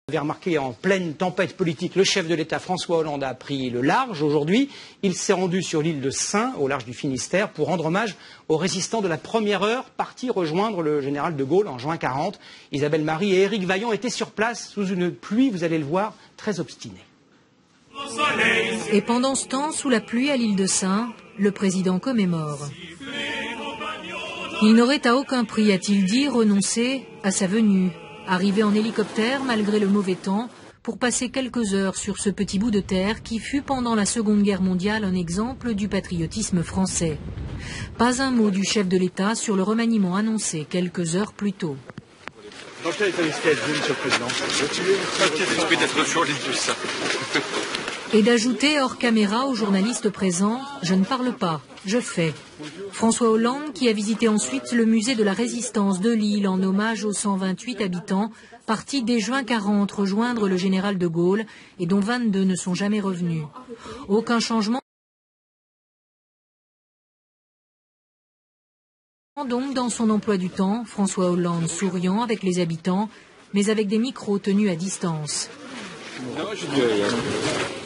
Vous avez remarqué, en pleine tempête politique, le chef de l'État François Hollande a pris le large. Aujourd'hui, il s'est rendu sur l'île de Sein, au large du Finistère, pour rendre hommage aux résistants de la première heure, partis rejoindre le général de Gaulle en juin 40. Isabelle Marie et Éric Vaillant étaient sur place sous une pluie, vous allez le voir, très obstinée. Et pendant ce temps, sous la pluie à l'île de Sein, le président commémore. Il n'aurait à aucun prix, a-t-il dit, renoncé à sa venue. Arrivé en hélicoptère malgré le mauvais temps pour passer quelques heures sur ce petit bout de terre qui fut pendant la Seconde Guerre mondiale un exemple du patriotisme français. Pas un mot du chef de l'État sur le remaniement annoncé quelques heures plus tôt. Dans quel état d'esprit êtes-vous, Monsieur le Président? L'esprit d'être sur l'île du Sein. Et d'ajouter hors caméra aux journalistes présents « Je ne parle pas, je fais ». François Hollande qui a visité ensuite le musée de la Résistance de Lille en hommage aux 128 habitants partis dès juin 40 rejoindre le général de Gaulle et dont 22 ne sont jamais revenus. Aucun changement donc dans son emploi du temps, François Hollande souriant avec les habitants, mais avec des micros tenus à distance.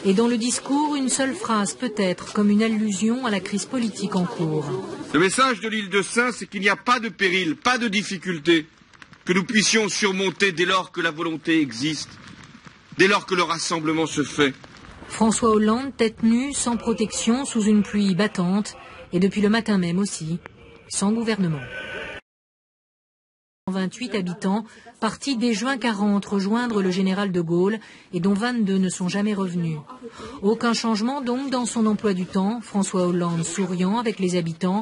Et dans le discours, une seule phrase peut-être, comme une allusion à la crise politique en cours. Le message de l'île de Sein, c'est qu'il n'y a pas de péril, pas de difficulté que nous puissions surmonter dès lors que la volonté existe, dès lors que le rassemblement se fait. François Hollande, tête nue, sans protection, sous une pluie battante, et depuis le matin même aussi, sans gouvernement. 128 habitants, partis dès juin 40 rejoindre le général de Gaulle et dont 22 ne sont jamais revenus. Aucun changement donc dans son emploi du temps, François Hollande souriant avec les habitants,